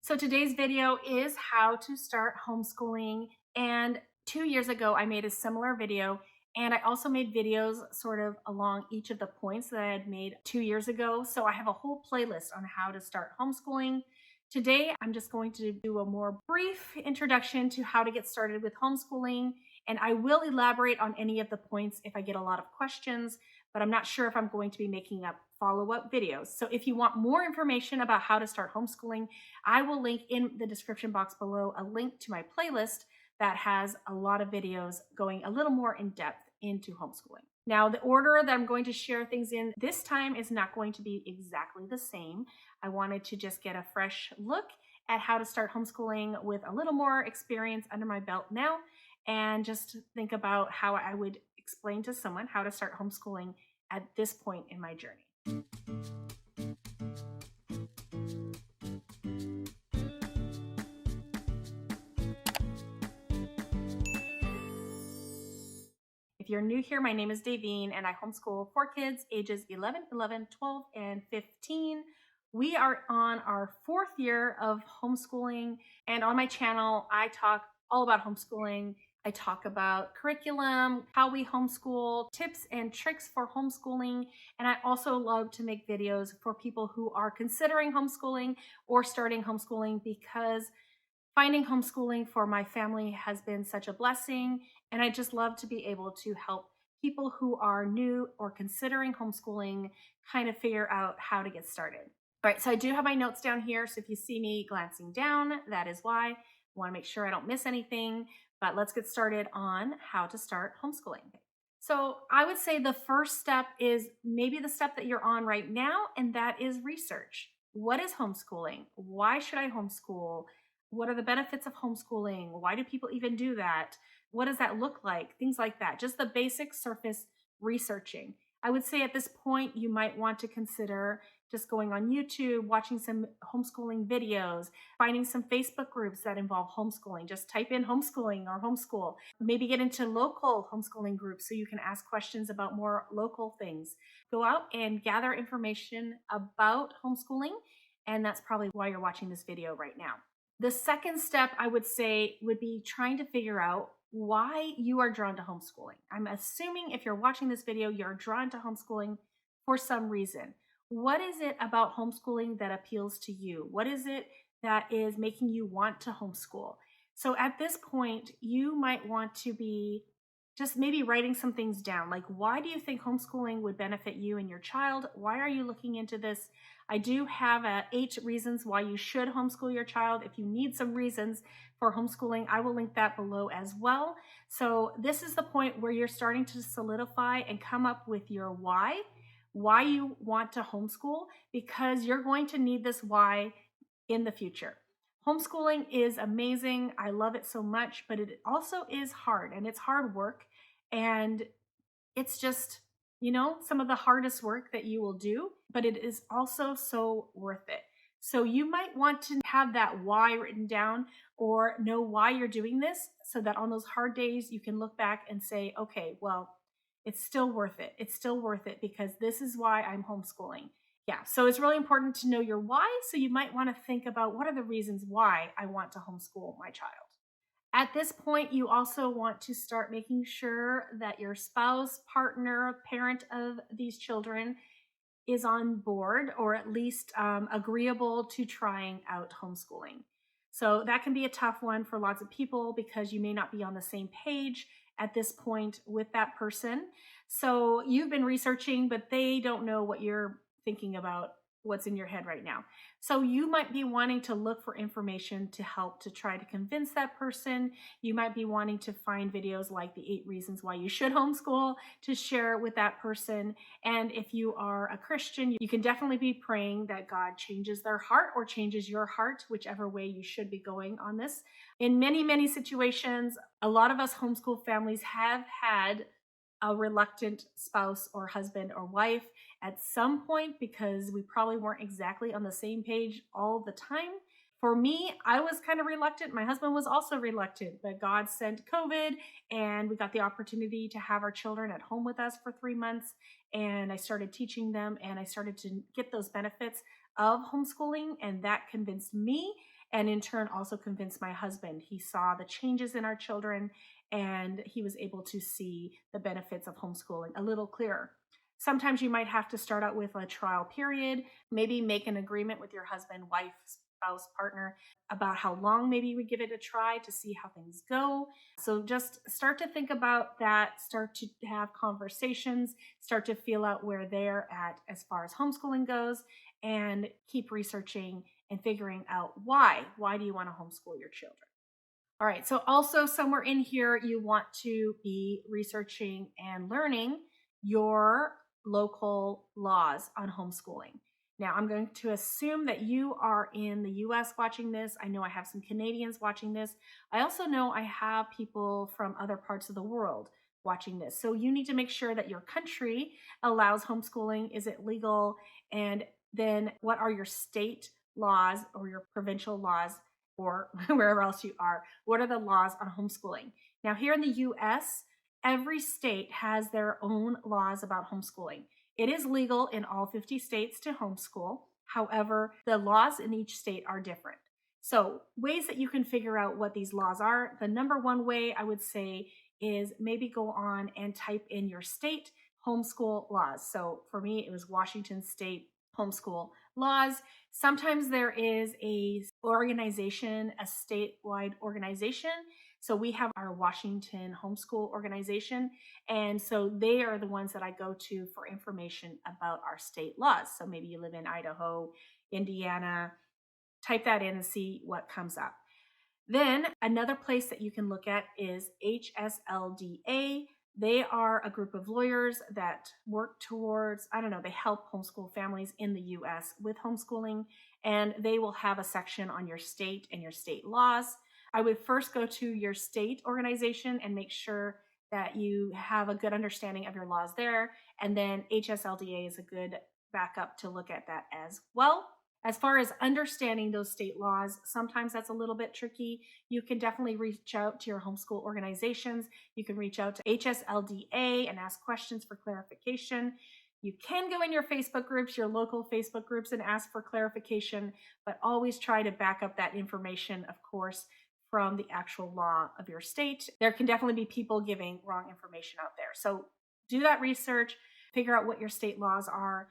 So today's video is how to start homeschooling. And 2 years ago, I made a similar video. And I also made videos sort of along each of the points that I had made 2 years ago. So I have a whole playlist on how to start homeschooling. Today, I'm just going to do a more brief introduction to how to get started with homeschooling. And I will elaborate on any of the points if I get a lot of questions, but I'm not sure if I'm going to be making up follow-up videos. So if you want more information about how to start homeschooling, I will link in the description box below a link to my playlist that has a lot of videos going a little more in depth into homeschooling. Now, the order that I'm going to share things in this time is not going to be exactly the same. I wanted to just get a fresh look at how to start homeschooling with a little more experience under my belt now, and just think about how I would explain to someone how to start homeschooling at this point in my journey. If you're new here, my name is Davine and I homeschool 4 kids ages 11, 11, 12, and 15. We are on our 4th year of homeschooling, and on my channel, I talk all about homeschooling. I talk about curriculum, how we homeschool, tips and tricks for homeschooling, and I also love to make videos for people who are considering homeschooling or starting homeschooling, because finding homeschooling for my family has been such a blessing, and I just love to be able to help people who are new or considering homeschooling kind of figure out how to get started. All right, so I do have my notes down here, so if you see me glancing down, that is why. I want to make sure I don't miss anything, but let's get started on how to start homeschooling. So I would say the first step is maybe the step that you're on right now, and that is research. What is homeschooling? Why should I homeschool? What are the benefits of homeschooling? Why do people even do that? What does that look like? Things like that. Just the basic surface researching. I would say at this point, you might want to consider just going on YouTube, watching some homeschooling videos, finding some Facebook groups that involve homeschooling. Just type in homeschooling or homeschool. Maybe get into local homeschooling groups so you can ask questions about more local things. Go out and gather information about homeschooling, and that's probably why you're watching this video right now. The second step, I would say, would be trying to figure out why you are drawn to homeschooling. I'm assuming if you're watching this video, you're drawn to homeschooling for some reason. What is it about homeschooling that appeals to you? What is it that is making you want to homeschool? So at this point, you might want to be just maybe writing some things down. Like, why do you think homeschooling would benefit you and your child? Why are you looking into this? I do have 8 reasons why you should homeschool your child. If you need some reasons for homeschooling, I will link that below as well. So this is the point where you're starting to solidify and come up with your why you want to homeschool, because you're going to need this why in the future. Homeschooling is amazing. I love it so much, but it also is hard, and it's hard work. And it's just, some of the hardest work that you will do, but it is also so worth it. So you might want to have that why written down, or know why you're doing this, so that on those hard days you can look back and say, okay, well, it's still worth it. It's still worth it because this is why I'm homeschooling. Yeah, so it's really important to know your why. So you might want to think about, what are the reasons why I want to homeschool my child? At this point, you also want to start making sure that your spouse, partner, parent of these children is on board, or at least agreeable to trying out homeschooling. So that can be a tough one for lots of people, because you may not be on the same page at this point with that person. So you've been researching, but they don't know what you're thinking about, what's in your head right now. So you might be wanting to look for information to help to try to convince that person. You might be wanting to find videos like the 8 reasons why you should homeschool to share with that person. And if you are a Christian, you can definitely be praying that God changes their heart or changes your heart, whichever way you should be going on this. In many, many situations, a lot of us homeschool families have had a reluctant spouse or husband or wife at some point, because we probably weren't exactly on the same page all the time. For me, I was kind of reluctant. My husband was also reluctant, but God sent COVID, and we got the opportunity to have our children at home with us for 3 months. And I started teaching them, and I started to get those benefits of homeschooling, and that convinced me. and in turn also convinced my husband. He saw the changes in our children and he was able to see the benefits of homeschooling a little clearer. Sometimes you might have to start out with a trial period, maybe make an agreement with your husband, wife, spouse, partner about how long maybe you would give it a try to see how things go. So just start to think about that, start to have conversations, start to feel out where they're at as far as homeschooling goes, and keep researching and figuring out why. Why do you want to homeschool your children? All right, so also somewhere in here, you want to be researching and learning your local laws on homeschooling. Now, I'm going to assume that you are in the US watching this. I know I have some Canadians watching this. I also know I have people from other parts of the world watching this. So you need to make sure that your country allows homeschooling. Is it legal? And then what are your state laws or your provincial laws or wherever else you are? What are the laws on homeschooling? Now, here in the US, every state has their own laws about homeschooling. It is legal in all 50 states to homeschool. However, the laws in each state are different. So, ways that you can figure out what these laws are, the number one way I would say is maybe go on and type in your state homeschool laws. So, for me, it was Washington State homeschool laws. Sometimes there is a organization, a statewide organization. So we have our Washington Homeschool Organization, and so they are the ones that I go to for information about our state laws. So maybe you live in Idaho, Indiana, type that in and see what comes up. Then another place that you can look at is HSLDA. They are a group of lawyers that work towards, they help homeschool families in the US with homeschooling, and they will have a section on your state and your state laws. I would first go to your state organization and make sure that you have a good understanding of your laws there, and then HSLDA is a good backup to look at that as well. As far as understanding those state laws, sometimes that's a little bit tricky. You can definitely reach out to your homeschool organizations. You can reach out to HSLDA and ask questions for clarification. You can go in your Facebook groups, your local Facebook groups, and ask for clarification, but always try to back up that information, of course, from the actual law of your state. There can definitely be people giving wrong information out there. So do that research, figure out what your state laws are.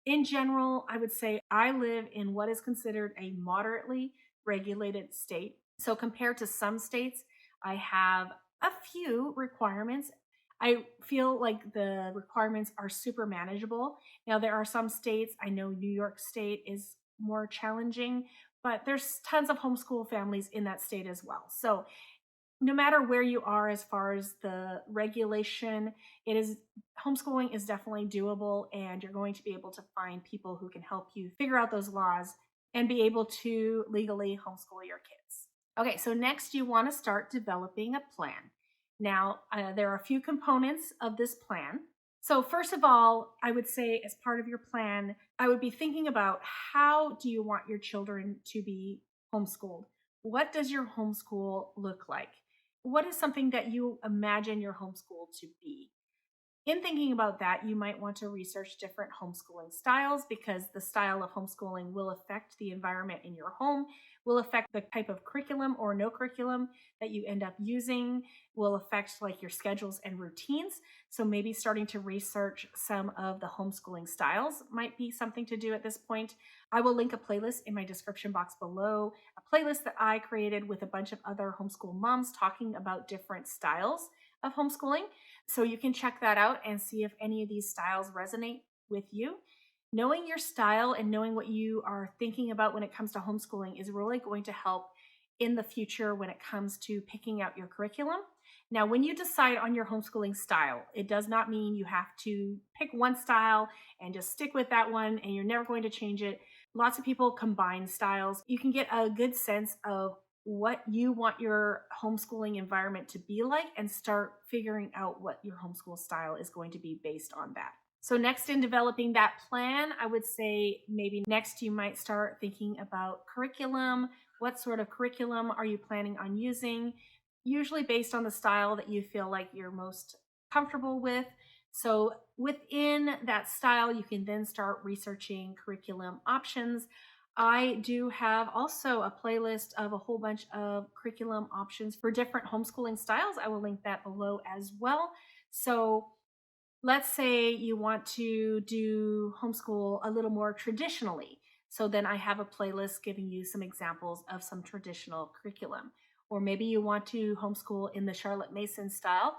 In general, I would say I live in what is considered a moderately regulated state. So compared to some states, I have a few requirements. I feel like the requirements are super manageable. Now, there are some states, I know New York State is more challenging, but there's tons of homeschool families in that state as well. So no matter where you are as far as the regulation, homeschooling is definitely doable, and you're going to be able to find people who can help you figure out those laws and be able to legally homeschool your kids. Okay, so next you want to start developing a plan. Now, there are a few components of this plan. So first of all, I would say as part of your plan, I would be thinking about how do you want your children to be homeschooled? What does your homeschool look like? What is something that you imagine your homeschool to be? In thinking about that, you might want to research different homeschooling styles, because the style of homeschooling will affect the environment in your home, will affect the type of curriculum or no curriculum that you end up using, will affect like your schedules and routines. So maybe starting to research some of the homeschooling styles might be something to do at this point. I will link a playlist in my description box below, a playlist that I created with a bunch of other homeschool moms talking about different styles of homeschooling. So you can check that out and see if any of these styles resonate with you. Knowing your style and knowing what you are thinking about when it comes to homeschooling is really going to help in the future when it comes to picking out your curriculum. Now, when you decide on your homeschooling style, it does not mean you have to pick one style and just stick with that one and you're never going to change it. Lots of people combine styles. You can get a good sense of what you want your homeschooling environment to be like and start figuring out what your homeschool style is going to be based on that. So next, in developing that plan, I would say maybe next you might start thinking about curriculum. What sort of curriculum are you planning on using? Usually based on the style that you feel like you're most comfortable with. So within that style, you can then start researching curriculum options. I do have also a playlist of a whole bunch of curriculum options for different homeschooling styles. I will link that below as well. So let's say you want to do homeschool a little more traditionally. So then I have a playlist giving you some examples of some traditional curriculum. Or maybe you want to homeschool in the Charlotte Mason style,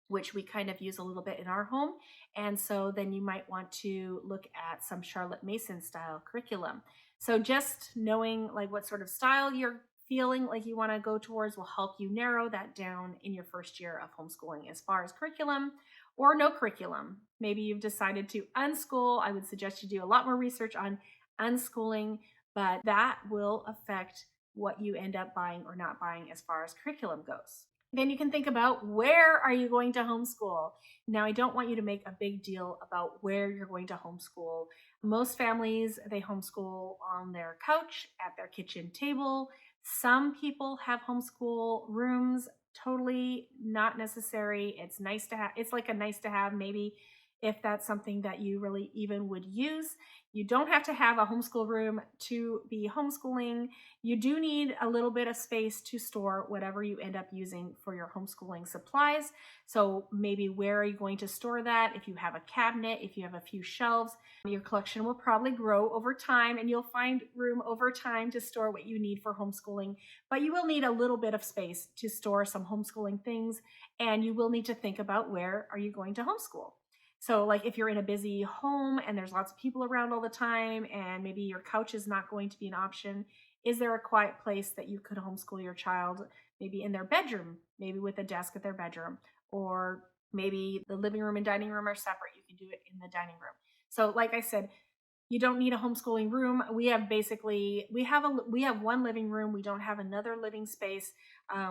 which we kind of use a little bit in our home. And so then you might want to look at some Charlotte Mason style curriculum. So just knowing like what sort of style you're feeling like you want to go towards will help you narrow that down in your first year of homeschooling as far as curriculum or no curriculum. Maybe you've decided to unschool. I would suggest you do a lot more research on unschooling, but that will affect what you end up buying or not buying as far as curriculum goes. Then you can think about, where are you going to homeschool? Now, I don't want you to make a big deal about where you're going to homeschool. Most families, they homeschool on their couch, at their kitchen table. Some people have homeschool rooms, totally not necessary. It's nice to have, it's like a nice to have, maybe if that's something that you really even would use. You don't have to have a homeschool room to be homeschooling. You do need a little bit of space to store whatever you end up using for your homeschooling supplies. So maybe where are you going to store that? If you have a cabinet, if you have a few shelves, your collection will probably grow over time and you'll find room over time to store what you need for homeschooling. But you will need a little bit of space to store some homeschooling things, and you will need to think about, where are you going to homeschool? So, like if you're in a busy home and there's lots of people around all the time, and maybe your couch is not going to be an option, is there a quiet place that you could homeschool your child? Maybe in their bedroom, maybe with a desk at their bedroom, or maybe the living room and dining room are separate. You can do it in the dining room. So, like I said, you don't need a homeschooling room. We have basically we have one living room. We don't have another living space.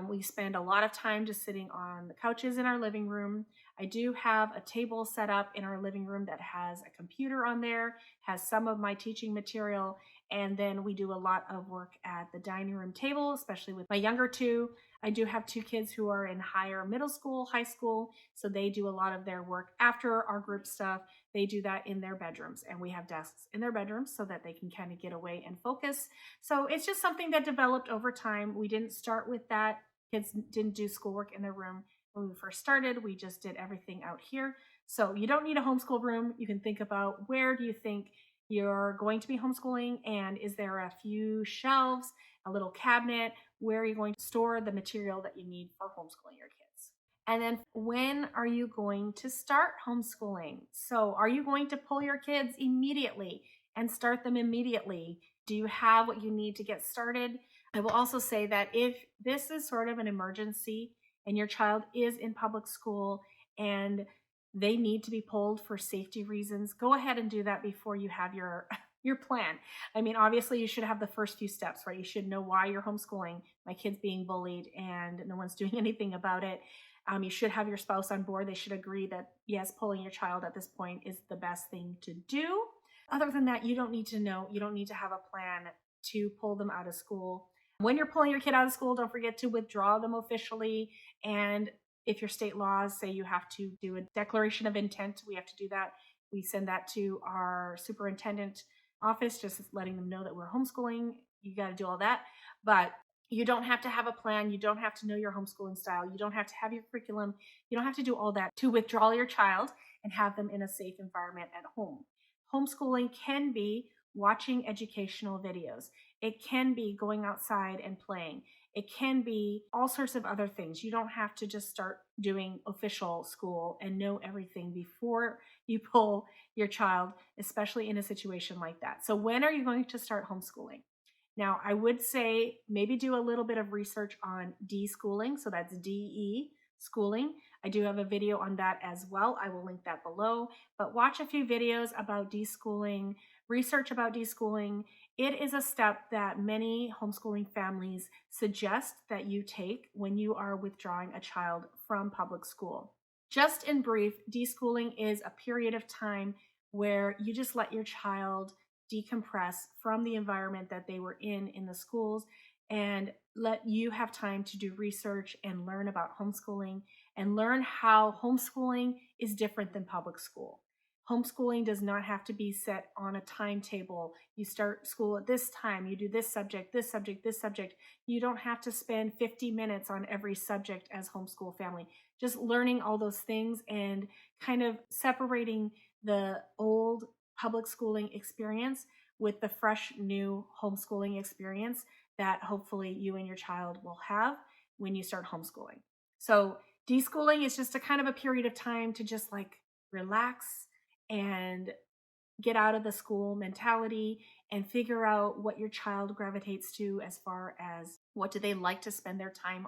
We spend a lot of time just sitting on the couches in our living room. I do have a table set up in our living room that has a computer on there, has some of my teaching material, and then we do a lot of work at the dining room table, especially with my younger two. I do have two kids who are in higher middle school, high school, so they do a lot of their work after our group stuff. They do that in their bedrooms, and we have desks in their bedrooms so that they can kind of get away and focus. So it's just something that developed over time. We didn't start with that. Kids didn't do schoolwork in their room when we first started. We just did everything out here. So you don't need a homeschool room. You can think about, where do you think you're going to be homeschooling, and is there a few shelves, a little cabinet? Where are you going to store the material that you need for homeschooling your kids? And then, when are you going to start homeschooling? So, are you going to pull your kids immediately and start them immediately? Do you have what you need to get started? I will also say that if this is sort of an emergency and your child is in public school and they need to be pulled for safety reasons, go ahead and do that before you have your your plan. I mean, obviously you should have the first few steps, right? You should know why you're homeschooling. My kid's being bullied and no one's doing anything about it. You should have your spouse on board. They should agree that, yes, pulling your child at this point is the best thing to do. Other than that, you don't need to know. You don't need to have a plan to pull them out of school. When you're pulling your kid out of school, don't forget to withdraw them officially. And if your state laws say you have to do a declaration of intent, we have to do that. We send that to our superintendent office, just letting them know that we're homeschooling. You got to do all that. But you don't have to have a plan. You don't have to know your homeschooling style. You don't have to have your curriculum. You don't have to do all that to withdraw your child and have them in a safe environment at home. Homeschooling can be watching educational videos. It can be going outside and playing. It can be all sorts of other things. You don't have to just start doing official school and know everything before you pull your child, especially in a situation like that. So, when are you going to start homeschooling? Now, I would say maybe do a little bit of research on deschooling. So that's DE schooling. I do have a video on that as well. I will link that below. But watch a few videos about deschooling, research about deschooling. It is a step that many homeschooling families suggest that you take when you are withdrawing a child from public school. Just in brief, deschooling is a period of time where you just let your child decompress from the environment that they were in the schools, and let you have time to do research and learn about homeschooling and learn how homeschooling is different than public school. Homeschooling does not have to be set on a timetable. You start school at this time, you do this subject, this subject, this subject. You don't have to spend 50 minutes on every subject as homeschool family. Just learning all those things and kind of separating the old public schooling experience with the fresh new homeschooling experience that hopefully you and your child will have when you start homeschooling. So deschooling is just a kind of a period of time to just like relax and get out of the school mentality and figure out what your child gravitates to as far as what do they like to spend their time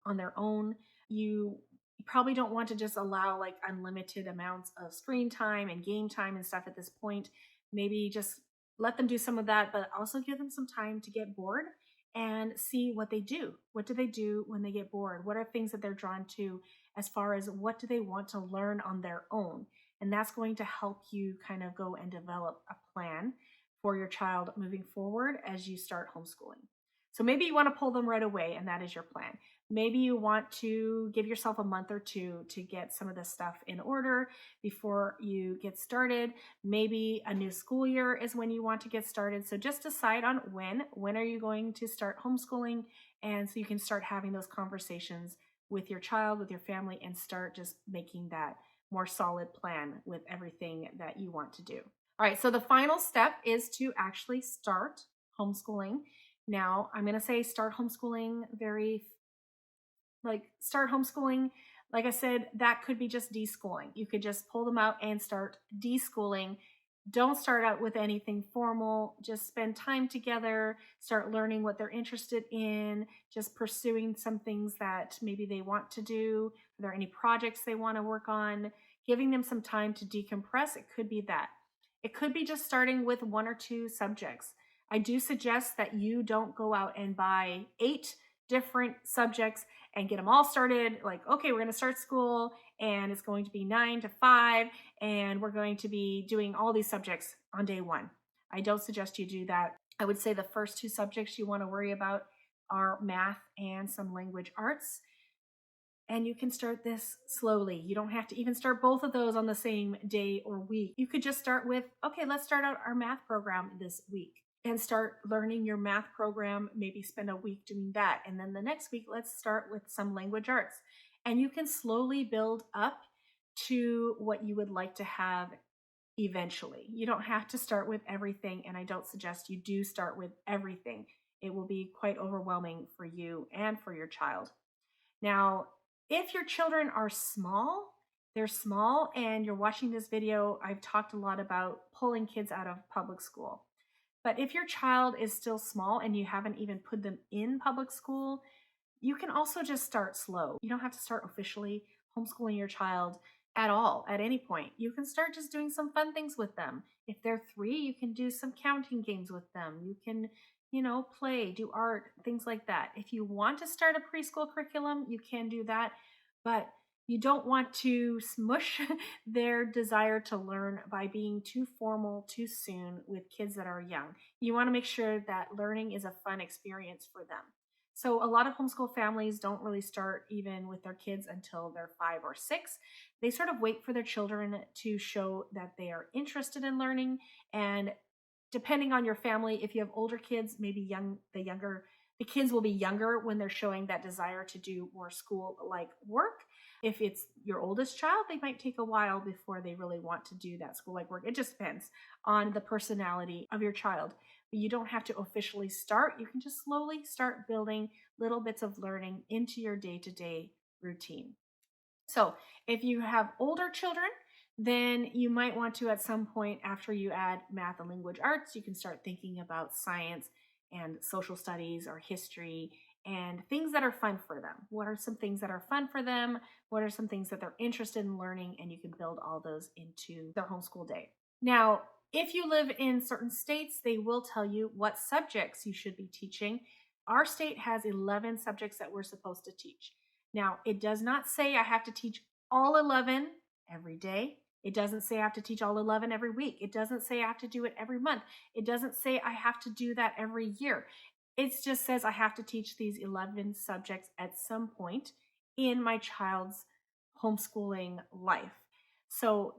on their own. You probably don't want to just allow like unlimited amounts of screen time and game time and stuff at this point. Maybe just let them do some of that, but also give them some time to get bored and see what they do. What do they do when they get bored? What are things that they're drawn to as far as what do they want to learn on their own? And that's going to help you kind of go and develop a plan for your child moving forward as you start homeschooling. So maybe you want to pull them right away, and that is your plan. Maybe you want to give yourself a month or two to get some of this stuff in order before you get started. Maybe a new school year is when you want to get started. So just decide on when are you going to start homeschooling, and so you can start having those conversations with your child, with your family, and start just making that more solid plan with everything that you want to do. All right, so the final step is to actually start homeschooling. Now, I'm going to say start homeschooling start homeschooling. Like I said, that could be just deschooling. You could just pull them out and start deschooling. Don't start out with anything formal. Just spend time together, start learning what they're interested in, just pursuing some things that maybe they want to do. Are there any projects they want to work on? Giving them some time to decompress. It could be that. It could be just starting with one or two subjects. I do suggest that you don't go out and buy 8 different subjects and get them all started. Like, okay, we're going to start school and it's going to be 9 to 5 and we're going to be doing all these subjects on day 1. I don't suggest you do that. I would say the first 2 subjects you want to worry about are math and some language arts. And you can start this slowly. You don't have to even start both of those on the same day or week. You could just start with, okay, let's start out our math program this week and start learning your math program. Maybe spend a week doing that. And then the next week, let's start with some language arts. And you can slowly build up to what you would like to have eventually. You don't have to start with everything. And I don't suggest you do start with everything. It will be quite overwhelming for you and for your child. Now, if your children are small, they're small, and you're watching this video, I've talked a lot about pulling kids out of public school. But if your child is still small and you haven't even put them in public school, you can also just start slow. You don't have to start officially homeschooling your child at all at any point. You can start just doing some fun things with them. If they're 3, you can do some counting games with them. You can, play, do art, things like that. If you want to start a preschool curriculum, you can do that, but you don't want to smush their desire to learn by being too formal too soon with kids that are young. You want to make sure that learning is a fun experience for them. So a lot of homeschool families don't really start even with their kids until they're 5 or 6. They sort of wait for their children to show that they are interested in learning. And depending on your family, if you have older kids, maybe the kids will be younger when they're showing that desire to do more school-like work. If it's your oldest child, they might take a while before they really want to do that school-like work. It just depends on the personality of your child. But you don't have to officially start. You can just slowly start building little bits of learning into your day-to-day routine. So if you have older children, then you might want to, at some point after you add math and language arts, you can start thinking about science and social studies or history and things that are fun for them. What are some things that are fun for them? What are some things that they're interested in learning? And you can build all those into their homeschool day. Now, if you live in certain states, they will tell you what subjects you should be teaching. Our state has 11 subjects that we're supposed to teach. Now, it does not say I have to teach all 11 every day. It doesn't say I have to teach all 11 every week. It doesn't say I have to do it every month. It doesn't say I have to do that every year. It just says I have to teach these 11 subjects at some point in my child's homeschooling life. So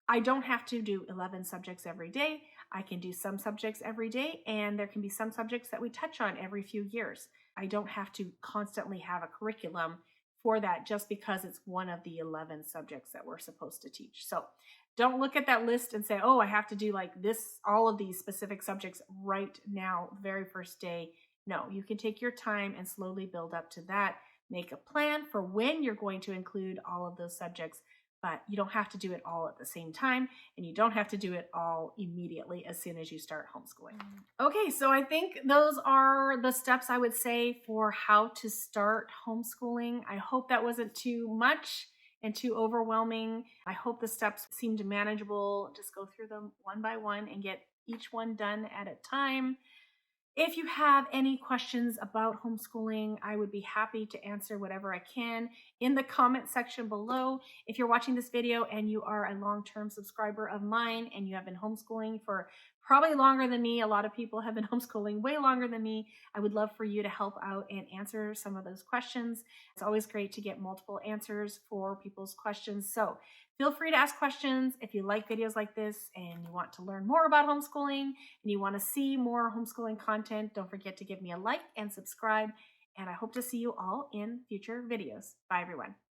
I don't have to do 11 subjects every day. I can do some subjects every day, and there can be some subjects that we touch on every few years. I don't have to constantly have a curriculum for that just because it's one of the 11 subjects that we're supposed to teach. So don't look at that list and say, oh, I have to do like this, all of these specific subjects right now, very first day. No, you can take your time and slowly build up to that. Make a plan for when you're going to include all of those subjects, but you don't have to do it all at the same time, and you don't have to do it all immediately as soon as you start homeschooling. Okay, so I think those are the steps I would say for how to start homeschooling. I hope that wasn't too much and too overwhelming. I hope the steps seemed manageable. Just go through them one by one and get each one done at a time. If you have any questions about homeschooling, I would be happy to answer whatever I can in the comment section below. If you're watching this video and you are a long-term subscriber of mine and you have been homeschooling for probably longer than me, a lot of people have been homeschooling way longer than me, I would love for you to help out and answer some of those questions. It's always great to get multiple answers for people's questions. So feel free to ask questions if you like videos like this and you want to learn more about homeschooling and you want to see more homeschooling content. Don't forget to give me a like and subscribe. And I hope to see you all in future videos. Bye, everyone.